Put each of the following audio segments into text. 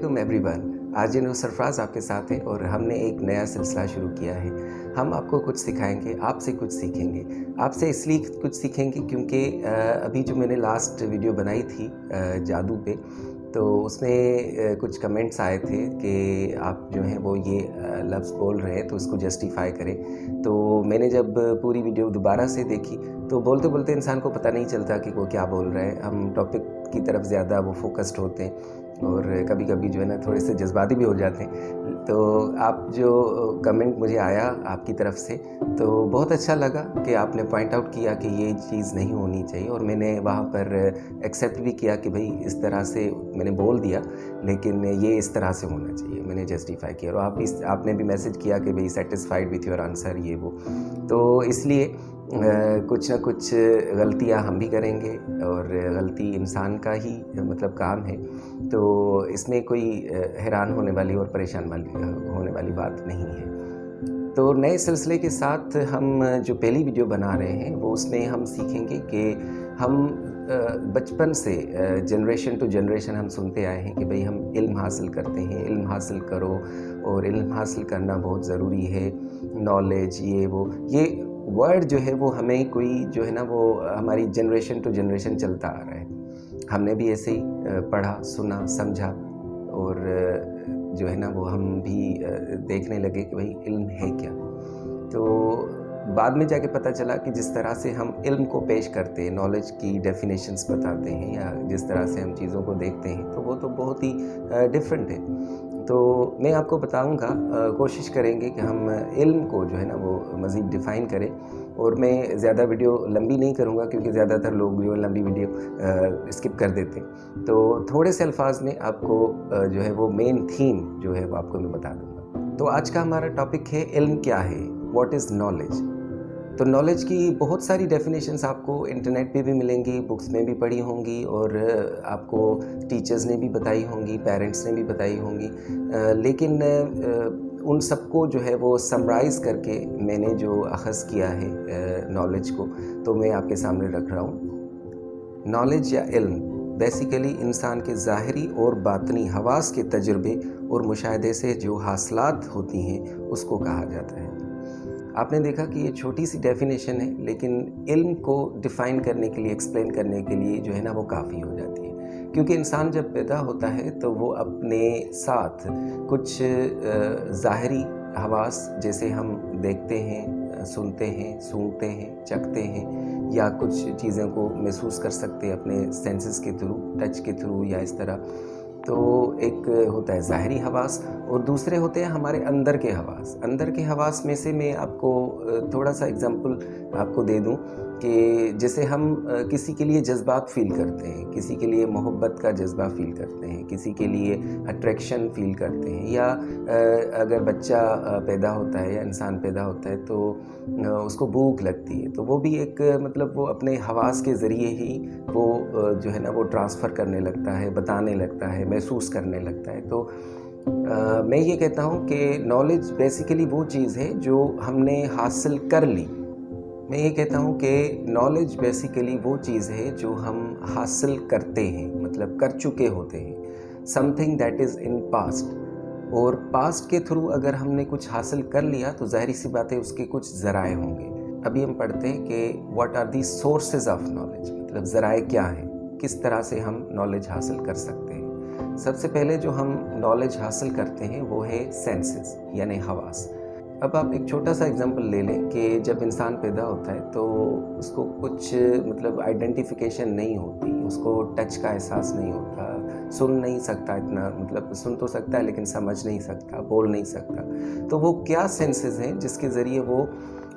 वालेकुम एवरीवन। आज सरफराज आपके साथ है और हमने एक नया सिलसिला शुरू किया है। हम आपको कुछ सिखाएंगे, आपसे कुछ सीखेंगे। आपसे इसलिए कुछ सीखेंगे क्योंकि अभी जो मैंने लास्ट वीडियो बनाई थी जादू पे, तो उसमें कुछ कमेंट्स आए थे कि आप जो हैं वो ये लफ्ज़ बोल रहे हैं तो इसको जस्टिफाई करें। तो मैंने जब पूरी वीडियो दोबारा से देखी तो बोलते बोलते इंसान को पता नहीं चलता कि वो क्या बोल रहा है। हम टॉपिक की तरफ ज़्यादा वो फोकस्ड होते हैं और कभी कभी जो है ना थोड़े से जज्बाती भी हो जाते हैं। तो आप जो कमेंट मुझे आया आपकी तरफ से तो बहुत अच्छा लगा कि आपने पॉइंट आउट किया कि ये चीज़ नहीं होनी चाहिए, और मैंने वहाँ पर एक्सेप्ट भी किया कि भाई इस तरह से मैंने बोल दिया, लेकिन ये इस तरह से होना चाहिए, मैंने जस्टिफाई किया। और आपने भी मैसेज किया कि भाई सेटिस्फाइड विथ योर आंसर, ये वो। तो इसलिए कुछ ना कुछ गलतियाँ हम भी करेंगे और गलती इंसान का ही मतलब काम है, तो इसमें कोई हैरान होने वाली और परेशान होने वाली बात नहीं है। तो नए सिलसिले के साथ हम जो पहली वीडियो बना रहे हैं वो उसमें हम सीखेंगे कि हम बचपन से जनरेशन टू जनरेशन हम सुनते आए हैं कि भाई हम इल्म हासिल करते हैं, इल्म हासिल करो, और इल्म हासिल करना बहुत ज़रूरी है, नॉलेज ये वो। ये वर्ड जो है वो हमें कोई जो है ना वो हमारी जनरेशन टू जनरेशन चलता आ रहा है। हमने भी ऐसे ही पढ़ा, सुना, समझा, और जो है ना वो हम भी देखने लगे कि भाई इल्म है क्या। तो बाद में जाके पता चला कि जिस तरह से हम इल्म को पेश करते हैं, नॉलेज की डेफिनेशंस बताते हैं, या जिस तरह से हम चीज़ों को देखते हैं, तो वो तो बहुत ही डिफरेंट है। तो मैं आपको बताऊंगा, कोशिश करेंगे कि हम इल्म को जो है ना वो मज़ीद डिफ़ाइन करें। और मैं ज़्यादा वीडियो लंबी नहीं करूंगा क्योंकि ज़्यादातर लोग जो लंबी वीडियो स्किप कर देते हैं। तो थोड़े से अल्फाज में आपको जो है वो मेन थीम जो है वो आपको मैं बता दूंगा। तो आज का हमारा टॉपिक है इल्म क्या है, व्हाट इज़ नॉलेज। तो नॉलेज की बहुत सारी डेफिनेशंस आपको इंटरनेट पे भी मिलेंगी, बुक्स में भी पढ़ी होंगी, और आपको टीचर्स ने भी बताई होंगी, पेरेंट्स ने भी बताई होंगी, लेकिन उन सबको जो है वो समराइज़ करके मैंने जो अख़ज़ किया है नॉलेज को, तो मैं आपके सामने रख रहा हूँ। नॉलेज या इल्म बेसिकली इंसान के ज़ाहिरी और बातनी हवास के तजुर्बे और मुशाहदे से जो हासिलात होती हैं उसको कहा जाता है। आपने देखा कि ये छोटी सी डेफिनेशन है, लेकिन इल्म को डिफ़ाइन करने के लिए, एक्सप्लेन करने के लिए जो है ना वो काफ़ी हो जाती है। क्योंकि इंसान जब पैदा होता है तो वो अपने साथ कुछ ज़ाहिरी हवास, जैसे हम देखते हैं, सुनते हैं, सूंघते हैं, चखते हैं, या कुछ चीज़ों को महसूस कर सकते हैं अपने सेंसेस के थ्रू, टच के थ्रू या इस तरह। तो एक होता है ज़ाहिरी हवास और दूसरे होते हैं हमारे अंदर के हवास। अंदर के हवास में से मैं आपको थोड़ा सा एग्जांपल आपको दे दूं कि जैसे हम किसी के लिए जज्बात फ़ील करते हैं, किसी के लिए मोहब्बत का जज्बा फ़ील करते हैं, किसी के लिए अट्रैक्शन फ़ील करते हैं, या अगर बच्चा पैदा होता है या इंसान पैदा होता है तो उसको भूख लगती है, तो वो भी एक मतलब वो अपने हवास के ज़रिए ही वो जो है ना वो ट्रांसफ़र करने लगता है, बताने लगता है, महसूस करने लगता है। तो मैं ये कहता हूँ कि नॉलेज बेसिकली वो चीज़ है जो हमने हासिल कर ली। मैं ये कहता हूँ कि नॉलेज बेसिकली वो चीज़ है जो हम हासिल करते हैं, मतलब कर चुके होते हैं, something that is in past. और पास्ट के थ्रू अगर हमने कुछ हासिल कर लिया तो ज़ाहिर सी बात है उसके कुछ ज़राए होंगे। अभी हम पढ़ते हैं कि what are the sources of knowledge, मतलब ज़राए क्या हैं, किस तरह से हम नॉलेज हासिल कर सकते हैं। सबसे पहले जो हम नॉलेज हासिल करते हैं वो है सेंसेस, यानी हवास। अब आप एक छोटा सा एग्जांपल ले लें कि जब इंसान पैदा होता है तो उसको कुछ मतलब आइडेंटिफिकेशन नहीं होती, उसको टच का एहसास नहीं होता, सुन नहीं सकता इतना, मतलब सुन तो सकता है लेकिन समझ नहीं सकता, बोल नहीं सकता। तो वो क्या सेंसेस हैं जिसके ज़रिए वो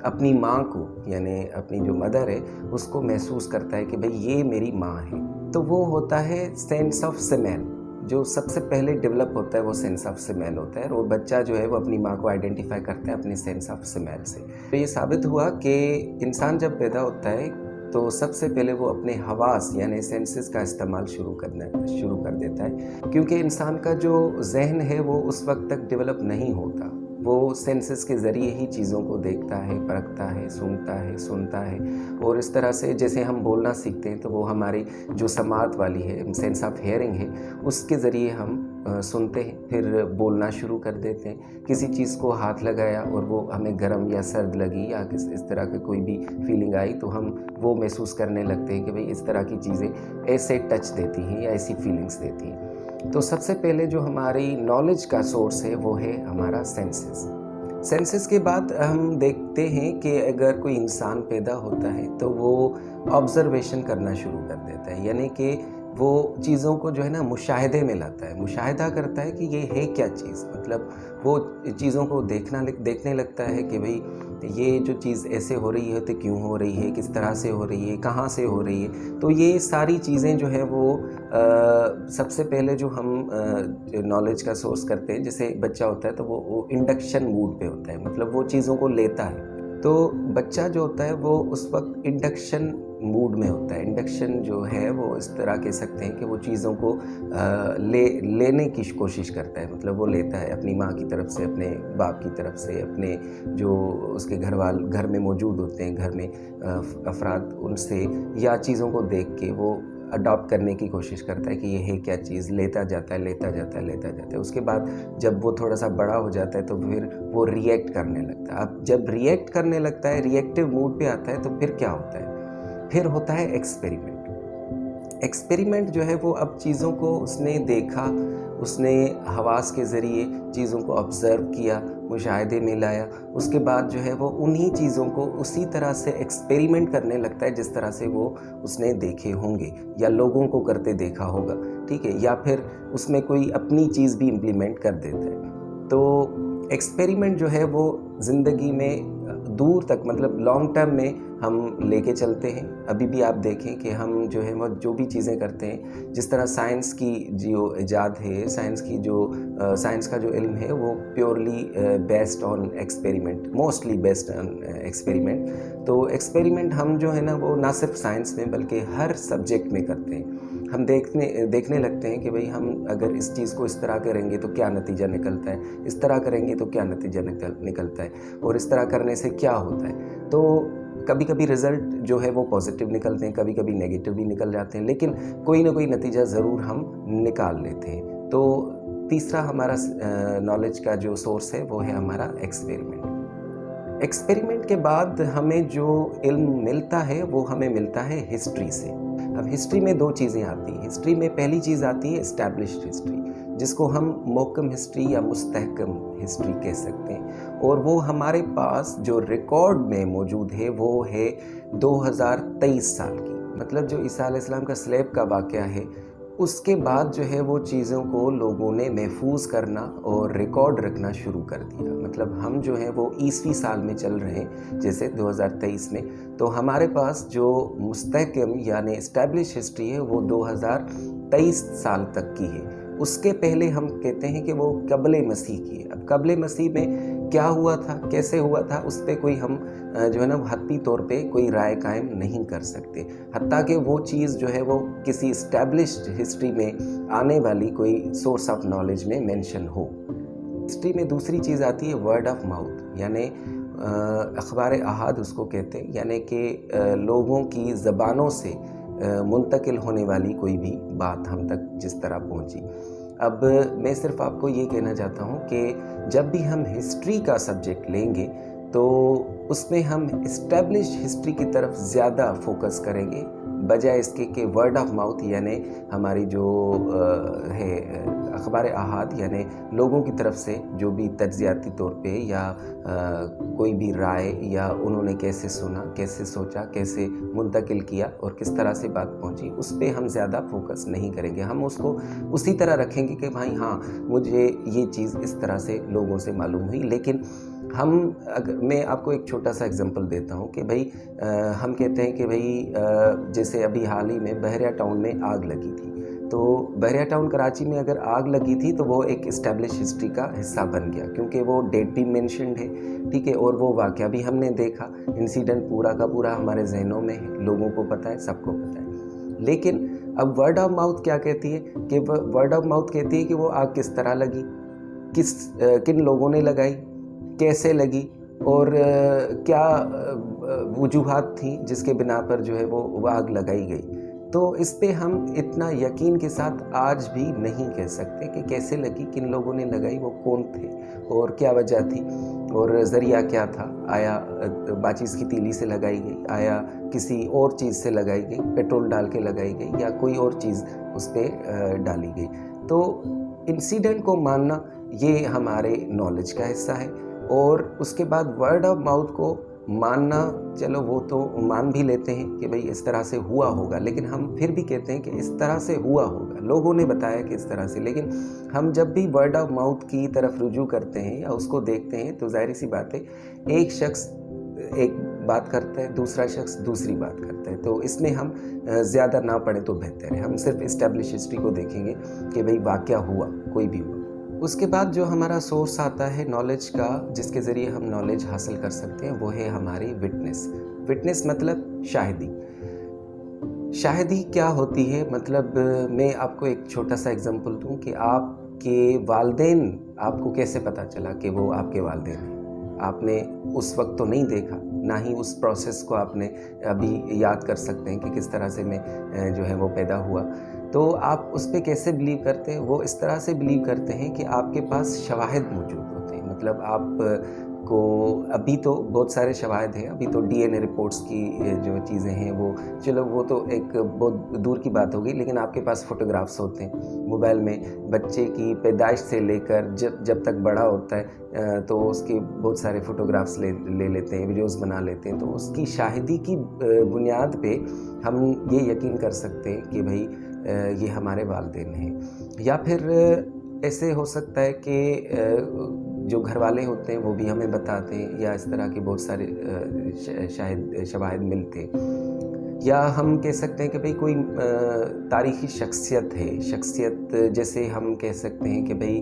अपनी माँ को, यानी अपनी जो मदर है, उसको महसूस करता है कि भाई ये मेरी माँ है। तो वो होता है सेंस ऑफ स्मेल। जो सबसे पहले डेवलप होता है वो सेंस ऑफ स्मेल होता है, और बच्चा जो है वो अपनी माँ को आइडेंटिफाई करता है अपने सेंस ऑफ स्मेल से। तो ये साबित हुआ कि इंसान जब पैदा होता है तो सबसे पहले वो अपने हवास यानी सेंसेस का इस्तेमाल शुरू कर देता है, क्योंकि इंसान का जो जहन है वो उस वक्त तक डेवलप नहीं होता। وہ सेंसेस के ज़रिए ही चीज़ों को देखता है, परखता है, सूंघता है, सुनता है। और इस तरह से जैसे हम बोलना सीखते हैं तो वो हमारी जो समात वाली है, सेंस ऑफ हियरिंग है, उसके ज़रिए हम सुनते हैं, फिर बोलना शुरू कर देते हैं। किसी चीज़ को हाथ लगाया और वो हमें गर्म या सर्द लगी या इस तरह की कोई भी फीलिंग आई तो हम वो महसूस करने लगते हैं कि भाई इस तरह की चीज़ें ऐसे टच देती हैं या ऐसी फीलिंग्स देती हैं। तो सबसे पहले जो हमारी नॉलेज का सोर्स है वो है हमारा सेंसेस। सेंसेस के बाद हम देखते हैं कि अगर कोई इंसान पैदा होता है तो वो ऑब्ज़र्वेशन करना शुरू कर देता है, यानी कि वो चीज़ों को जो है ना मुशाहिदे में लाता है, मुशाहिदा करता है कि ये है क्या चीज़। मतलब वो चीज़ों को देखने लगता है कि भाई ये जो चीज़ ऐसे हो रही है तो क्यों हो रही है, किस तरह से हो रही है, कहाँ से हो रही है। तो ये सारी चीज़ें जो है वो सबसे पहले जो हम नॉलेज का सोर्स करते हैं, जैसे बच्चा होता है तो वो इंडक्शन मूड पे होता है, मतलब वो चीज़ों को लेता है। तो बच्चा जो होता है वो उस वक्त इंडक्शन मूड में होता है। इंडक्शन जो है वो इस तरह कह सकते हैं कि वो चीज़ों को लेने की कोशिश करता है, मतलब वो लेता है अपनी माँ की तरफ से, अपने बाप की तरफ से, अपने जो उसके घर में मौजूद होते हैं, घर में अफराद, उनसे, या चीज़ों को देख के वो अडॉप्ट करने की कोशिश करता है कि ये है क्या चीज़, लेता जाता है। उसके बाद जब वो थोड़ा सा बड़ा हो जाता है तो फिर वो रिएक्ट करने लगता है। अब जब रिएक्ट करने लगता है, रिएक्टिव मूड पे आता है, तो फिर क्या होता है? फिर होता है एक्सपेरिमेंट। एक्सपेरिमेंट जो है वो अब चीज़ों को उसने देखा, उसने हवास के ज़रिए चीज़ों को ऑब्ज़र्व किया, मुशाहिदे में लाया, उसके बाद जो है वो उन्हीं चीज़ों को उसी तरह से एक्सपेरिमेंट करने लगता है जिस तरह से वो उसने देखे होंगे या लोगों को करते देखा होगा, ठीक है, या फिर उसमें कोई अपनी चीज़ भी इम्प्लीमेंट कर देता है। तो एक्सपेरिमेंट जो है वो ज़िंदगी में दूर तक, मतलब लॉन्ग टर्म में हम लेके चलते हैं। अभी भी आप देखें कि हम जो है वो जो भी चीज़ें करते हैं, जिस तरह साइंस की जो इजाद है, साइंस का जो इल्म है वो purely based on experiment, mostly based on experiment. तो एक्सपेरिमेंट हम जो है ना वो ना सिर्फ साइंस में बल्कि हर सब्जेक्ट में करते हैं। हम देखने लगते हैं कि भाई हम अगर इस चीज़ को इस तरह करेंगे तो क्या नतीजा निकलता है, इस तरह करेंगे तो क्या नतीजा निकलता है, और इस तरह करने से क्या होता है। तो कभी कभी रिज़ल्ट जो है वो पॉजिटिव निकलते हैं, कभी कभी नेगेटिव भी निकल जाते हैं, लेकिन कोई ना कोई नतीजा ज़रूर हम निकाल लेते हैं। तो तीसरा हमारा नॉलेज का जो सोर्स है वो है हमारा एक्सपेरिमेंट। एक्सपेरिमेंट के बाद हमें जो इल्म मिलता है वो हमें मिलता है हिस्ट्री से। अब हिस्ट्री में दो चीज़ें आती हैं। हिस्ट्री में पहली चीज़ आती है एस्टैब्लिश्ड हिस्ट्री, जिसको हम मौकम हिस्ट्री या मुस्तहकम हिस्ट्री कह सकते हैं, और वो हमारे पास जो रिकॉर्ड में मौजूद है वो है 2023 साल की। मतलब जो ईसा अलैहिस्सलाम का स्लेब का वाक़या है, उसके बाद जो है वो चीज़ों को लोगों ने महफूज करना और रिकॉर्ड रखना शुरू कर दिया। मतलब हम जो है वो ईसवी साल में चल रहे हैं, जैसे 2023 में, तो हमारे पास जो मुस्तहकम यानी एस्टैब्लिश हिस्ट्री है वो 2023 साल तक की है। उसके पहले हम कहते हैं कि वो क़ब्ल मसीह की है। अब क़ब्ल मसीह में क्या हुआ था, कैसे हुआ था, उस पर कोई हम जो है ना हत्ती तौर पे कोई राय कायम नहीं कर सकते, हत्ता कि वो चीज़ जो है वो किसी एस्टैब्लिश्ड हिस्ट्री में आने वाली कोई सोर्स ऑफ नॉलेज में मेंशन हो। हिस्ट्री में दूसरी चीज़ आती है वर्ड ऑफ माउथ, यानी अखबार अहाद उसको कहते हैं, यानी कि लोगों की ज़बानों से मुंतकिल होने वाली कोई भी बात हम तक जिस तरह पहुंची। अब मैं सिर्फ आपको ये कहना चाहता हूँ कि जब भी हम हिस्ट्री का सब्जेक्ट लेंगे तो उसमें हम इस्टेब्लिश हिस्ट्री की तरफ ज़्यादा फोकस करेंगे, बजाय इसके कि वर्ड ऑफ माउथ यानी हमारी जो है अखबार अहाद, यानी लोगों की तरफ से जो भी तज्ज़ियाती तौर पे या कोई भी राय या उन्होंने कैसे सुना, कैसे सोचा, कैसे मुंतकिल किया और किस तरह से बात पहुंची, उस पर हम ज़्यादा फोकस नहीं करेंगे। हम उसको उसी तरह रखेंगे कि भाई हाँ, मुझे ये चीज़ इस तरह से लोगों से मालूम हुई। लेकिन मैं आपको एक छोटा सा एग्जांपल देता हूँ कि भाई हम कहते हैं कि भाई जैसे अभी हाल ही में बहरिया टाउन में आग लगी थी, तो बहरिया टाउन कराची में अगर आग लगी थी तो वो एक इस्टेब्लिश हिस्ट्री का हिस्सा बन गया, क्योंकि वो डेट भी मेंशन्ड है, ठीक है, और वो वाक़या भी हमने देखा, इंसिडेंट पूरा का पूरा हमारे जहनों में है, लोगों को पता है, सबको पता है। लेकिन अब वर्ड ऑफ माउथ क्या कहती है कि वर्ड ऑफ माउथ कहती है कि वो आग किस तरह लगी, किन लोगों ने लगाई, कैसे लगी और क्या वजूहात थी जिसके बिना पर जो है वो आग लगाई गई। तो इस पे हम इतना यकीन के साथ आज भी नहीं कह सकते कि कैसे लगी, किन लोगों ने लगाई, वो कौन थे और क्या वजह थी और ज़रिया क्या था। आया माचिस की तीली से लगाई गई, आया किसी और चीज़ से लगाई गई, पेट्रोल डाल के लगाई गई या कोई और चीज़ उस पर डाली गई। तो इंसिडेंट को मानना ये हमारे नॉलेज का हिस्सा है। और उसके बाद वर्ड ऑफ माउथ को मानना, चलो वो तो मान भी लेते हैं कि भाई इस तरह से हुआ होगा, लेकिन हम फिर भी कहते हैं कि इस तरह से हुआ होगा, लोगों ने बताया कि इस तरह से। लेकिन हम जब भी वर्ड ऑफ माउथ की तरफ रुजू करते हैं या उसको देखते हैं तो जाहिर सी बात है एक शख्स एक बात करता है, दूसरा शख्स दूसरी बात करता है। तो इसमें हम ज़्यादा ना पढ़े तो बेहतर है। हम सिर्फ इस्टेब्लिश हिस्ट्री को देखेंगे कि भाई वाक़या हुआ, कोई भी हुआ। उसके बाद जो हमारा सोर्स आता है नॉलेज का, जिसके ज़रिए हम नॉलेज हासिल कर सकते हैं, वो है हमारी विटनेस। विटनेस मतलब शाहिदी। शाहिदी क्या होती है? मतलब मैं आपको एक छोटा सा एग्जांपल दूं कि आपके वालिदैन, आपको कैसे पता चला कि वो आपके वालिदैन हैं? आपने उस वक्त तो नहीं देखा, ना ही उस प्रोसेस को आपने अभी याद कर सकते हैं कि किस तरह से मैं जो है वो पैदा हुआ। तो आप उस पे कैसे बिलीव करते हैं? वो इस तरह से बिलीव करते हैं कि आपके पास शवाहिद मौजूद होते हैं। मतलब आप को अभी तो बहुत सारे शवाहिद हैं, अभी तो डीएनए रिपोर्ट्स की जो चीज़ें हैं वो, चलो वो तो एक बहुत दूर की बात होगी, लेकिन आपके पास फ़ोटोग्राफ्स होते हैं मोबाइल में। बच्चे की पैदाइश से लेकर जब तक बड़ा होता है तो उसके बहुत सारे फ़ोटोग्राफ्स ले लेते हैं, वीडियोस बना लेते हैं। तो उसकी शाहिदी की बुनियाद पे हम ये यकीन कर सकते हैं कि भाई ये हमारे वालिदैन हैं। या फिर ऐसे हो सकता है कि जो घर वाले होते हैं वो भी हमें बताते हैं, या इस तरह के बहुत सारे शायद शवाहिद मिलते हैं। या हम कह सकते हैं कि भाई कोई तारीख़ी शख्सियत है। शख्सियत जैसे हम कह सकते हैं कि भाई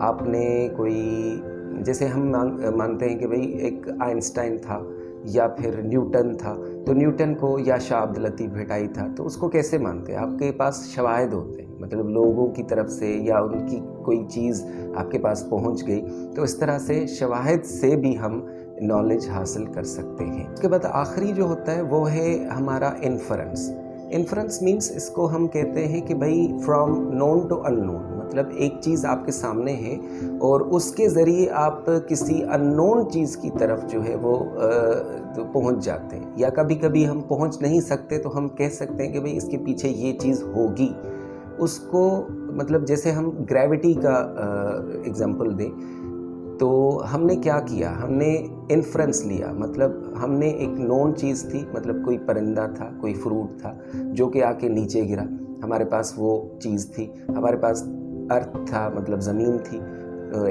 आपने कोई, जैसे हम मानते हैं कि भाई एक आइंस्टाइन था या फिर न्यूटन था, तो न्यूटन को या शाह अब्दुल लतीफ़ भेटाई था, तो उसको कैसे मानते हैं? आपके पास शवाहिद होते हैं, मतलब लोगों की तरफ से या उनकी कोई चीज़ आपके पास पहुंच गई। तो इस तरह से शवाहिद से भी हम नॉलेज हासिल कर सकते हैं। उसके बाद आखिरी जो होता है वो है हमारा इन्फरेंस। इन्फरेंस मीन्स, इसको हम कहते हैं कि भाई फ्रॉम नोन टू अननोन। मतलब एक चीज़ आपके सामने है और उसके ज़रिए आप किसी अननोन चीज़ की तरफ जो है वो तो पहुंच जाते हैं। या कभी कभी हम पहुंच नहीं सकते तो हम कह सकते हैं कि भाई इसके पीछे ये चीज़ होगी। उसको मतलब जैसे हम ग्रेविटी का एग्जांपल दें, तो हमने क्या किया? हमने इन्फ्रेंस लिया, मतलब हमने एक नोन चीज़ थी, मतलब कोई परिंदा था, कोई फ्रूट था जो कि आके नीचे गिरा, हमारे पास वो चीज़ थी। हमारे पास अर्थ था, मतलब ज़मीन थी,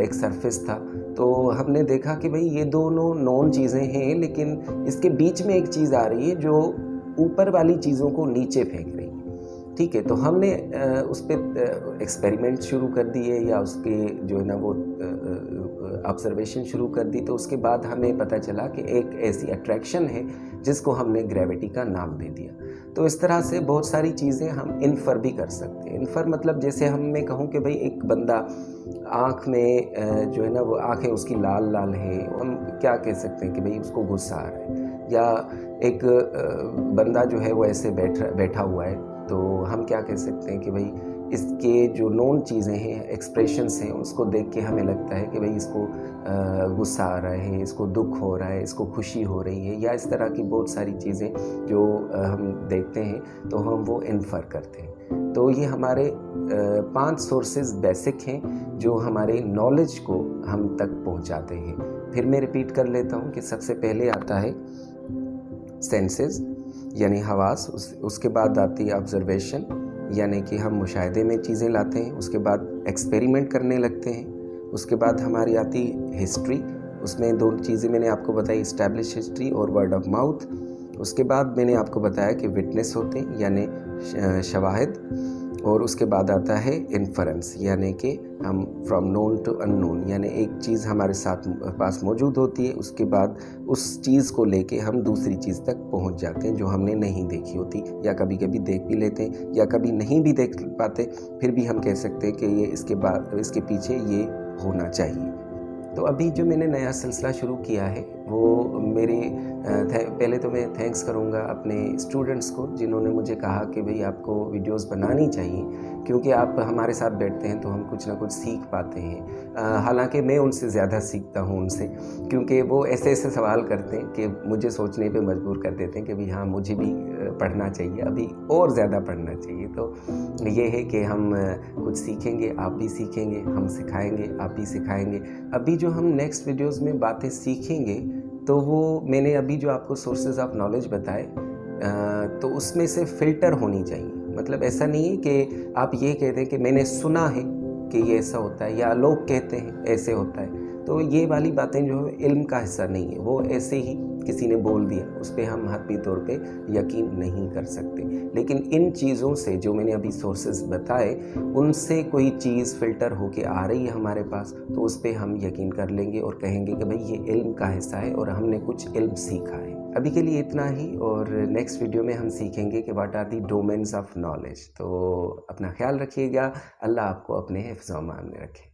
एक सरफेस था। तो हमने देखा कि भाई ये दोनों नोन चीज़ें हैं, लेकिन इसके बीच में एक चीज़ आ रही है जो ऊपर वाली चीज़ों को नीचे फेंक रही है। ठीक है, तो हमने उस पर एक्सपेरिमेंट शुरू कर दिए या उसके जो है ना वो ऑब्जर्वेशन शुरू कर दी। तो उसके बाद हमें पता चला कि एक ऐसी अट्रैक्शन है जिसको हमने ग्रेविटी का नाम दे दिया। तो इस तरह से बहुत सारी चीज़ें हम इन्फर भी कर सकते हैं। इन्फर मतलब जैसे मैं कहूँ कि भाई एक बंदा आँख में जो है ना वो आँखें उसकी लाल लाल है, हम क्या कह सकते हैं कि भाई उसको गुस्सा आ रहा है। या एक बंदा जो है वो ऐसे बैठा हुआ है, तो हम क्या कह सकते हैं कि भाई इसके जो नोन चीज़ें हैं, एक्सप्रेशंस हैं, उसको देख के हमें लगता है कि भाई इसको गुस्सा आ रहा है, इसको दुख हो रहा है, इसको खुशी हो रही है, या इस तरह की बहुत सारी चीज़ें जो हम देखते हैं तो हम वो इन्फर करते हैं। तो ये हमारे 5 सोर्सेज बेसिक हैं जो हमारे नॉलेज को हम तक पहुंचाते हैं। फिर मैं रिपीट कर लेता हूं कि सबसे पहले आता है सेंसेस यानी हवास, उसके बाद आती है ऑब्जर्वेशन यानी कि हम मुशाहिदे में चीज़ें लाते हैं, उसके बाद एक्सपेरिमेंट करने लगते हैं, उसके बाद हमारी आती हिस्ट्री, उसमें 2 चीज़ें मैंने आपको बताई, इस्टेब्लिश हिस्ट्री और वर्ड ऑफ माउथ। उसके बाद मैंने आपको बताया कि विटनेस होते हैं यानी शवाहिद, और उसके बाद आता है इन्फरेंस यानी कि हम फ्रॉम नोन टू अननोन, यानी एक चीज़ हमारे साथ पास मौजूद होती है, उसके बाद उस चीज़ को लेके हम दूसरी चीज़ तक पहुंच जाते हैं जो हमने नहीं देखी होती, या कभी कभी देख भी लेते हैं या कभी नहीं भी देख पाते, फिर भी हम कह सकते हैं कि ये इसके पीछे ये होना चाहिए। तो अभी जो मैंने नया सिलसिला शुरू किया है वो मेरे पहले तो मैं थैंक्स करूँगा अपने स्टूडेंट्स को जिन्होंने मुझे कहा कि भाई आपको वीडियोस बनानी चाहिए, क्योंकि आप हमारे साथ बैठते हैं तो हम कुछ ना कुछ सीख पाते हैं। हालांकि मैं उनसे ज़्यादा सीखता हूँ उनसे, क्योंकि वो ऐसे ऐसे सवाल करते हैं कि मुझे सोचने पे मजबूर कर देते हैं कि भाई हाँ मुझे भी पढ़ना चाहिए, अभी और ज़्यादा पढ़ना चाहिए। तो ये है कि हम कुछ सीखेंगे, आप भी सीखेंगे, हम सिखाएंगे, आप भी सिखाएंगे। अभी जो हम नेक्स्ट वीडियोज़ में बातें सीखेंगे तो वो मैंने अभी जो आपको सोर्सेज ऑफ नॉलेज बताए तो उसमें से फ़िल्टर होनी चाहिए। मतलब ऐसा नहीं है कि आप ये कह दें कि मैंने सुना है कि ये ऐसा होता है, या लोग कहते हैं ऐसे होता है। तो ये वाली बातें जो है इल्म का हिस्सा नहीं है, वो ऐसे ही किसी ने बोल दिया, उस पर हम हतमी तौर पे यकीन नहीं कर सकते। लेकिन इन चीज़ों से जो मैंने अभी सोर्सेज बताए, उनसे कोई चीज़ फ़िल्टर होके आ रही है हमारे पास, तो उस पर हम यकीन कर लेंगे और कहेंगे कि भाई ये इल्म का हिस्सा है और हमने कुछ इल्म सीखा है। अभी के लिए इतना ही, और नेक्स्ट वीडियो में हम सीखेंगे कि what are the domains of knowledge. तो अपना ख्याल रखिएगा, अल्लाह आपको अपने हिफ्ज़-ओ-अमान में रखे।